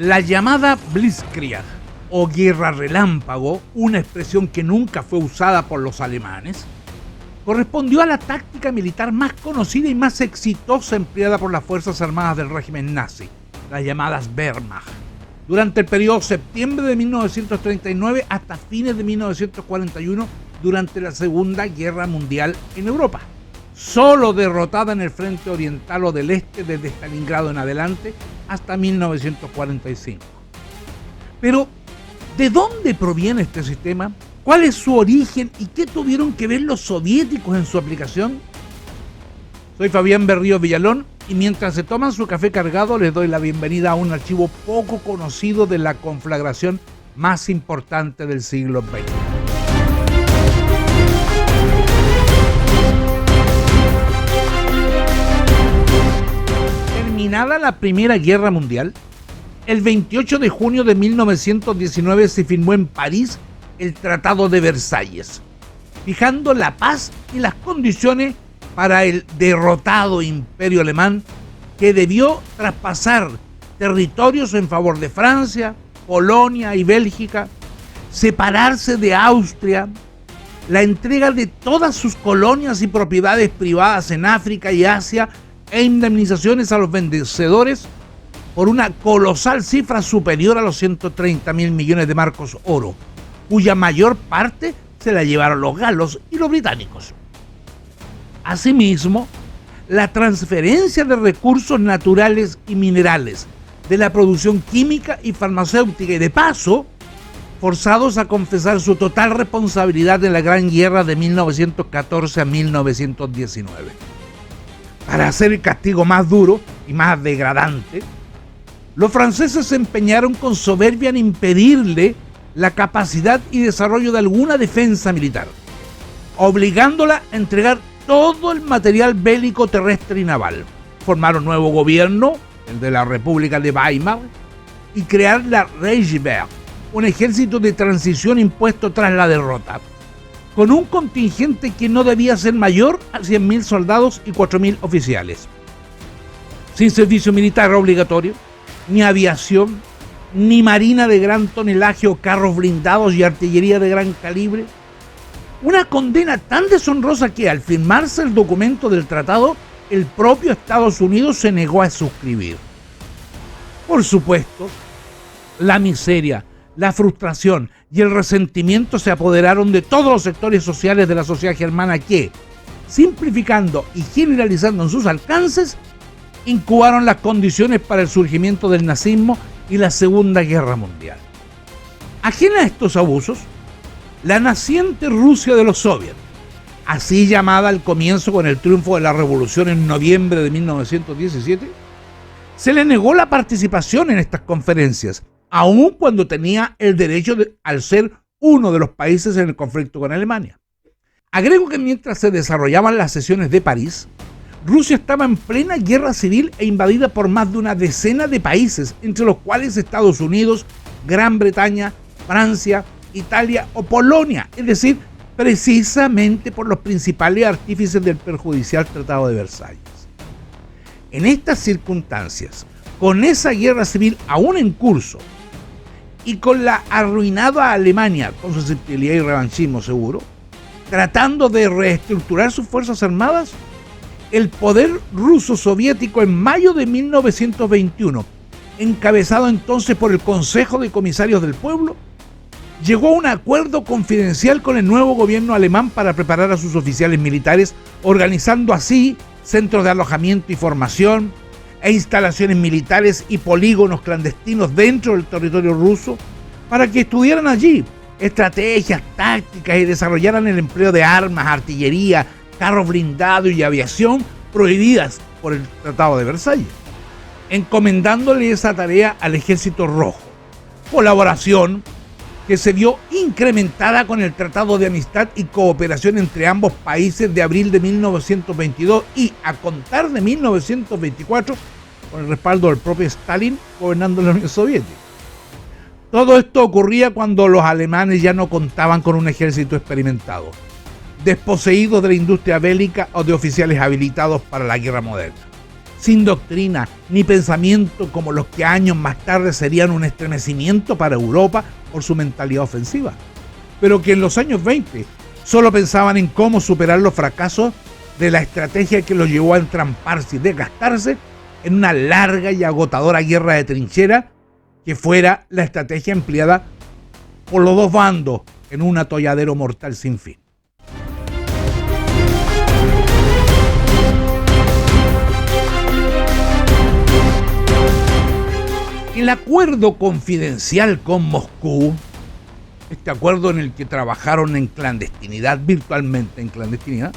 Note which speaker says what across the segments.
Speaker 1: La llamada Blitzkrieg o guerra relámpago, una expresión que nunca fue usada por los alemanes, correspondió a la táctica militar más conocida y más exitosa empleada por las Fuerzas Armadas del régimen nazi, las llamadas Wehrmacht, durante el periodo septiembre de 1939 hasta fines de 1941, durante la Segunda Guerra Mundial en Europa. Solo derrotada en el frente oriental o del este desde Stalingrado en adelante hasta 1945. Pero, ¿de dónde proviene este sistema? ¿Cuál es su origen y qué tuvieron que ver los soviéticos en su aplicación? Soy Fabián Berríos Villalón y mientras se toman su café cargado les doy la bienvenida a un archivo poco conocido de la conflagración más importante del siglo XX. Terminada la Primera Guerra Mundial, el 28 de junio de 1919 se firmó en París el Tratado de Versalles, fijando la paz y las condiciones para el derrotado imperio alemán que debió traspasar territorios en favor de Francia, Polonia y Bélgica, separarse de Austria, la entrega de todas sus colonias y propiedades privadas en África y Asia e indemnizaciones a los vencedores por una colosal cifra superior a los 130.000 millones de marcos oro, cuya mayor parte se la llevaron los galos y los británicos. Asimismo, la transferencia de recursos naturales y minerales, de la producción química y farmacéutica y de paso, forzados a confesar su total responsabilidad en la Gran Guerra de 1914 a 1919. Para hacer el castigo más duro y más degradante, los franceses se empeñaron con soberbia en impedirle la capacidad y desarrollo de alguna defensa militar, obligándola a entregar todo el material bélico terrestre y naval. Formaron nuevo gobierno, el de la República de Weimar, y crear la Reichswehr, un ejército de transición impuesto tras la derrota, con un contingente que no debía ser mayor a 100.000 soldados y 4.000 oficiales. Sin servicio militar obligatorio, ni aviación, ni marina de gran tonelaje o carros blindados y artillería de gran calibre. Una condena tan deshonrosa que al firmarse el documento del tratado, el propio Estados Unidos se negó a suscribir. Por supuesto, la miseria, la frustración y el resentimiento se apoderaron de todos los sectores sociales de la sociedad germana que, simplificando y generalizando en sus alcances, incubaron las condiciones para el surgimiento del nazismo y la Segunda Guerra Mundial. Ajena a estos abusos, la naciente Rusia de los soviets, así llamada al comienzo con el triunfo de la revolución en noviembre de 1917, se le negó la participación en estas conferencias, aun cuando tenía el derecho al ser uno de los países en el conflicto con Alemania. Agrego que mientras se desarrollaban las sesiones de París, Rusia estaba en plena guerra civil e invadida por más de una decena de países, entre los cuales Estados Unidos, Gran Bretaña, Francia, Italia o Polonia, es decir, precisamente por los principales artífices del perjudicial Tratado de Versalles. En estas circunstancias, con esa guerra civil aún en curso y con la arruinada Alemania con susceptibilidad y revanchismo seguro, tratando de reestructurar sus fuerzas armadas, el poder ruso soviético en mayo de 1921, encabezado entonces por el Consejo de Comisarios del Pueblo, llegó a un acuerdo confidencial con el nuevo gobierno alemán para preparar a sus oficiales militares, organizando así centros de alojamiento y formación e instalaciones militares y polígonos clandestinos dentro del territorio ruso para que estudiaran allí estrategias, tácticas y desarrollaran el empleo de armas, artillería, carros blindados y aviación prohibidas por el Tratado de Versalles, encomendándole esa tarea al Ejército Rojo, colaboración que se vio incrementada con el Tratado de Amistad y Cooperación entre ambos países de abril de 1922 y, a contar de 1924, con el respaldo del propio Stalin gobernando la Unión Soviética. Todo esto ocurría cuando los alemanes ya no contaban con un ejército experimentado, desposeídos de la industria bélica o de oficiales habilitados para la guerra moderna, sin doctrina ni pensamiento como los que años más tarde serían un estremecimiento para Europa por su mentalidad ofensiva, pero que en los años 20 solo pensaban en cómo superar los fracasos de la estrategia que los llevó a entramparse y desgastarse en una larga y agotadora guerra de trinchera que fuera la estrategia empleada por los dos bandos en un atolladero mortal sin fin. El acuerdo confidencial con Moscú, este acuerdo en el que trabajaron en clandestinidad, virtualmente en clandestinidad,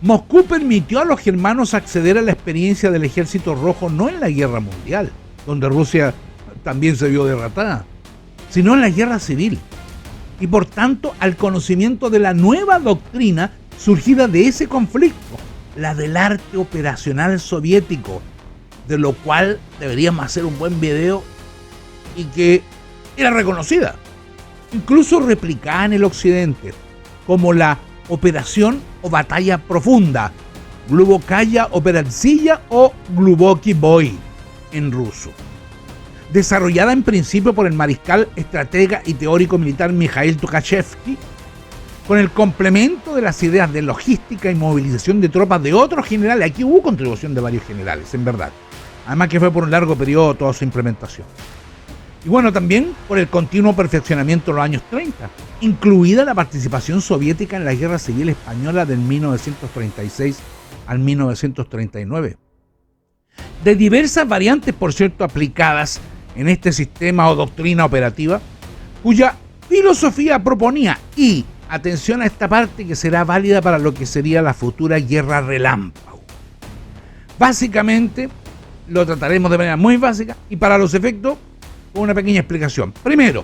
Speaker 1: Moscú permitió a los germanos acceder a la experiencia del Ejército Rojo no en la Guerra Mundial, donde Rusia también se vio derrotada, sino en la Guerra Civil, y por tanto al conocimiento de la nueva doctrina surgida de ese conflicto, la del arte operacional soviético, de lo cual deberíamos hacer un buen video y que era reconocida, incluso replicada en el occidente, como la operación o batalla profunda, Glubokaya Operatsiya o Gluboký Boy en ruso, desarrollada en principio por el mariscal, estratega y teórico militar Mikhail Tukhachevsky, con el complemento de las ideas de logística y movilización de tropas de otros generales. Aquí hubo contribución de varios generales, en verdad. Además que fue por un largo periodo toda su implementación. Y bueno, también por el continuo perfeccionamiento en los años 30, incluida la participación soviética en la Guerra Civil Española del 1936 al 1939. De diversas variantes, por cierto, aplicadas en este sistema o doctrina operativa, cuya filosofía proponía, y atención a esta parte que será válida para lo que sería la futura guerra relámpago. Básicamente, lo trataremos de manera muy básica y para los efectos, con una pequeña explicación. Primero,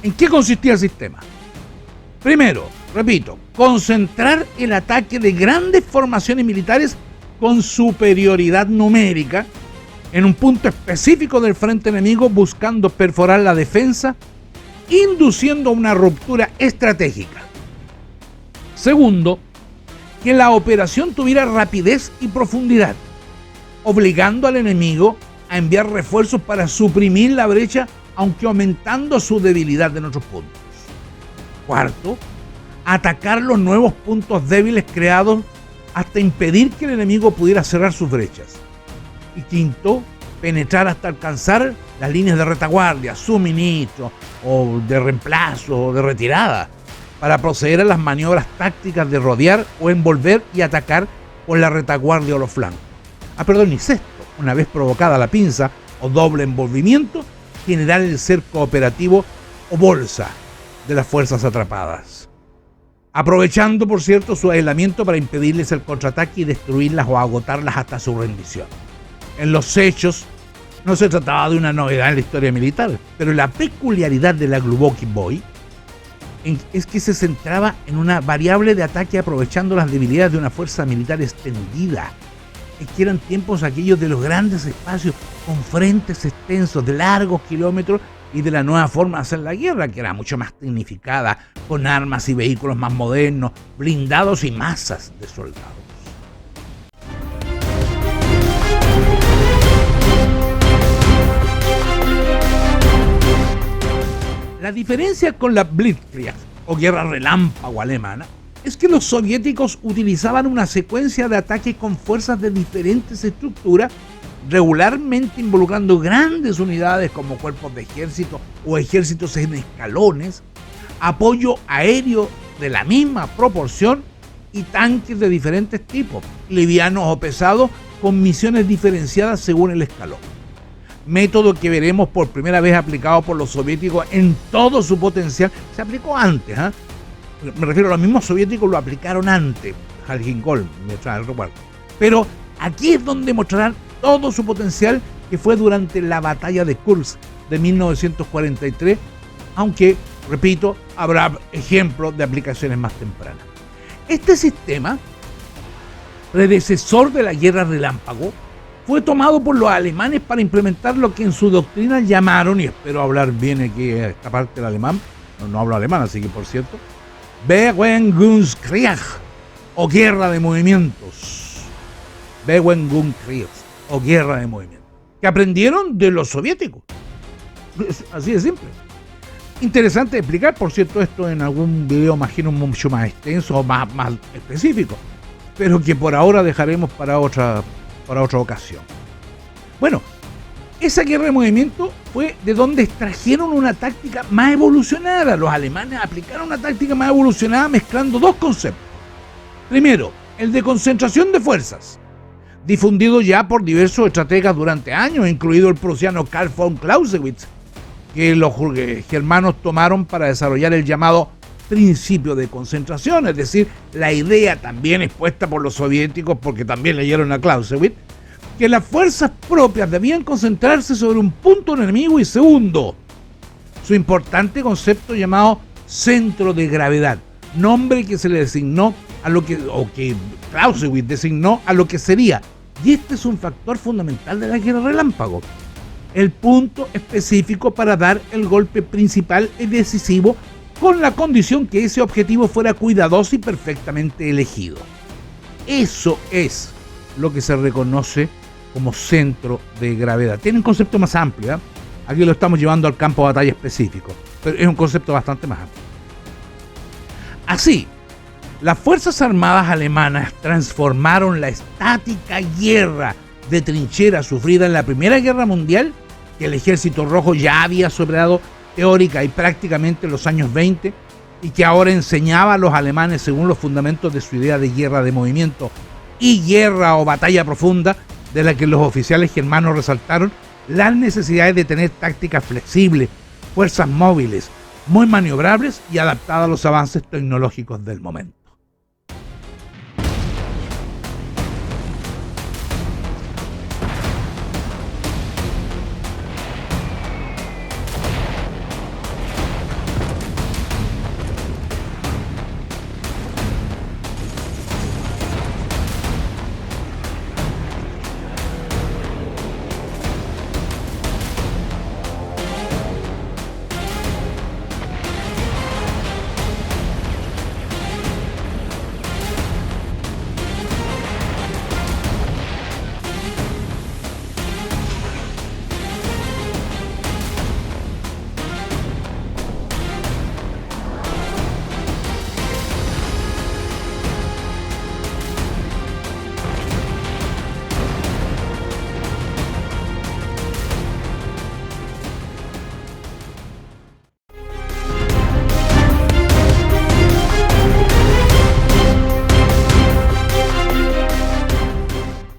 Speaker 1: ¿en qué consistía el sistema? Primero, repito, concentrar el ataque de grandes formaciones militares con superioridad numérica en un punto específico del frente enemigo, buscando perforar la defensa, induciendo una ruptura estratégica. Segundo, que la operación tuviera rapidez y profundidad, obligando al enemigo a enviar refuerzos para suprimir la brecha, aunque aumentando su debilidad en otros puntos. Cuarto, atacar los nuevos puntos débiles creados hasta impedir que el enemigo pudiera cerrar sus brechas. Y quinto, penetrar hasta alcanzar las líneas de retaguardia, suministro, o de reemplazo, o de retirada, para proceder a las maniobras tácticas de rodear o envolver y atacar por la retaguardia o los flancos. Y sexto, una vez provocada la pinza o doble envolvimiento, generar el cerco operativo o bolsa de las fuerzas atrapadas, aprovechando, por cierto, su aislamiento para impedirles el contraataque y destruirlas o agotarlas hasta su rendición. En los hechos, no se trataba de una novedad en la historia militar, pero la peculiaridad de la Gluboký Boy es que se centraba en una variable de ataque aprovechando las debilidades de una fuerza militar extendida. Es que eran tiempos aquellos de los grandes espacios con frentes extensos de largos kilómetros y de la nueva forma de hacer la guerra, que era mucho más tecnificada, con armas y vehículos más modernos, blindados y masas de soldados. La diferencia con la Blitzkrieg o guerra relámpago alemana es que los soviéticos utilizaban una secuencia de ataques con fuerzas de diferentes estructuras, regularmente involucrando grandes unidades como cuerpos de ejército o ejércitos en escalones, apoyo aéreo de la misma proporción y tanques de diferentes tipos, livianos o pesados, con misiones diferenciadas según el escalón. Método que veremos por primera vez aplicado por los soviéticos en todo su potencial. Se aplicó antes, me refiero a los mismos soviéticos, lo aplicaron antes, Jalginkol, me trae el recuerdo. Pero aquí es donde mostrarán todo su potencial, que fue durante la batalla de Kursk de 1943, aunque, repito, habrá ejemplos de aplicaciones más tempranas. Este sistema, predecesor de la guerra relámpago, fue tomado por los alemanes para implementar lo que en su doctrina llamaron, y espero hablar bien aquí esta parte del alemán, no hablo alemán, así que por cierto, Bewegungskrieg o guerra de movimientos, Bewegungskrieg, o guerra de movimiento, que aprendieron de los soviéticos. Así de simple. Interesante explicar, por cierto, esto en algún video, imagino, mucho más extenso o más específico, pero que por ahora dejaremos para otra ocasión. Bueno, esa guerra de movimiento fue de donde extrajeron una táctica más evolucionada. Los alemanes aplicaron una táctica más evolucionada mezclando dos conceptos. Primero, el de concentración de fuerzas, difundido ya por diversos estrategas durante años, incluido el prusiano Karl von Clausewitz, que los germanos tomaron para desarrollar el llamado principio de concentración, es decir, la idea también expuesta por los soviéticos, porque también leyeron a Clausewitz, que las fuerzas propias debían concentrarse sobre un punto enemigo, y segundo, su importante concepto llamado centro de gravedad, nombre que se le designó a lo que, o que Clausewitz designó a lo que sería, y este es un factor fundamental de la guerra relámpago, el punto específico para dar el golpe principal y decisivo, con la condición que ese objetivo fuera cuidadoso y perfectamente elegido. Eso es lo que se reconoce como centro de gravedad. Tiene un concepto más amplio, ¿eh? Aquí lo estamos llevando al campo de batalla específico, pero es un concepto bastante más amplio. Así, las Fuerzas Armadas alemanas transformaron la estática guerra de trinchera sufrida en la Primera Guerra Mundial, que el Ejército Rojo ya había superado teórica y prácticamente en los años 20, y que ahora enseñaba a los alemanes según los fundamentos de su idea de guerra de movimiento y guerra o batalla profunda, de la que los oficiales germanos resaltaron las necesidades de tener tácticas flexibles, fuerzas móviles, muy maniobrables y adaptadas a los avances tecnológicos del momento.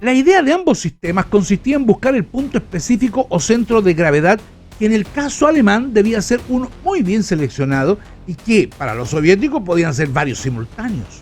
Speaker 1: La idea de ambos sistemas consistía en buscar el punto específico o centro de gravedad, que en el caso alemán debía ser uno muy bien seleccionado y que para los soviéticos podían ser varios simultáneos.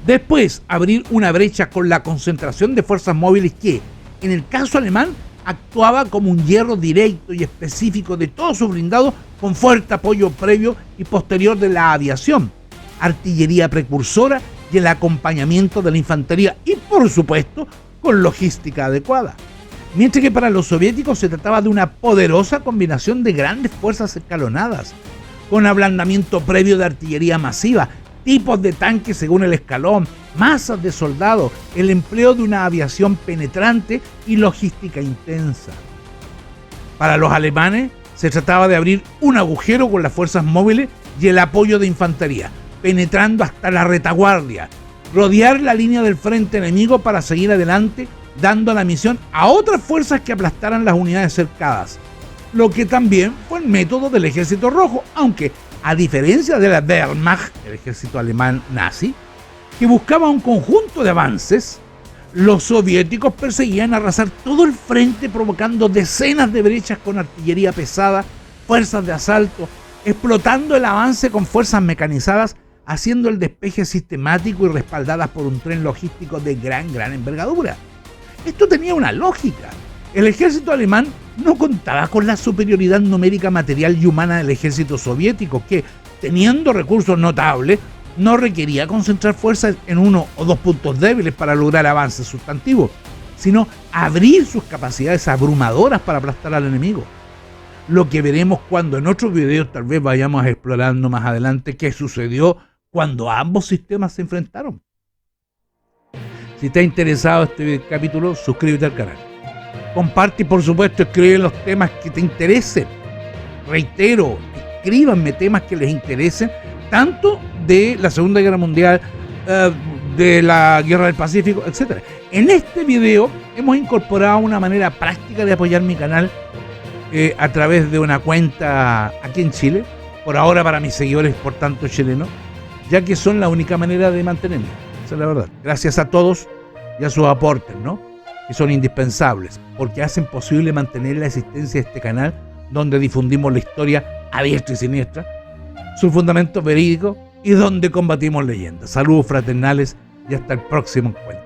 Speaker 1: Después, abrir una brecha con la concentración de fuerzas móviles que, en el caso alemán, actuaba como un hierro directo y específico de todos sus blindados, con fuerte apoyo previo y posterior de la aviación, artillería precursora y el acompañamiento de la infantería y, por supuesto, con logística adecuada. Mientras que para los soviéticos se trataba de una poderosa combinación de grandes fuerzas escalonadas, con ablandamiento previo de artillería masiva, tipos de tanques según el escalón, masas de soldados, el empleo de una aviación penetrante y logística intensa. Para los alemanes se trataba de abrir un agujero con las fuerzas móviles y el apoyo de infantería, penetrando hasta la retaguardia, rodear la línea del frente enemigo para seguir adelante, dando la misión a otras fuerzas que aplastaran las unidades cercadas, lo que también fue el método del Ejército Rojo, aunque a diferencia de la Wehrmacht, el ejército alemán nazi, que buscaba un conjunto de avances, los soviéticos perseguían arrasar todo el frente, provocando decenas de brechas con artillería pesada, fuerzas de asalto, explotando el avance con fuerzas mecanizadas, haciendo el despeje sistemático y respaldadas por un tren logístico de gran envergadura. Esto tenía una lógica. El ejército alemán no contaba con la superioridad numérica material y humana del ejército soviético, que, teniendo recursos notables, no requería concentrar fuerzas en uno o dos puntos débiles para lograr avances sustantivos, sino abrir sus capacidades abrumadoras para aplastar al enemigo. Lo que veremos cuando en otros videos tal vez vayamos explorando más adelante qué sucedió cuando ambos sistemas se enfrentaron. Si te ha interesado este capítulo, suscríbete al canal. Comparte y por supuesto escribe los temas que te interesen. Reitero, escríbanme temas que les interesen, tanto de la Segunda Guerra Mundial, de la Guerra del Pacífico, etc. En este video hemos incorporado una manera práctica de apoyar mi canal a través de una cuenta aquí en Chile, por ahora para mis seguidores, por tanto chilenos, ya que son la única manera de mantenerme. Esa es la verdad. Gracias a todos y a sus aportes, ¿no? Que son indispensables, porque hacen posible mantener la existencia de este canal, donde difundimos la historia a diestra y siniestra, sus fundamentos verídicos y donde combatimos leyendas. Saludos fraternales y hasta el próximo encuentro.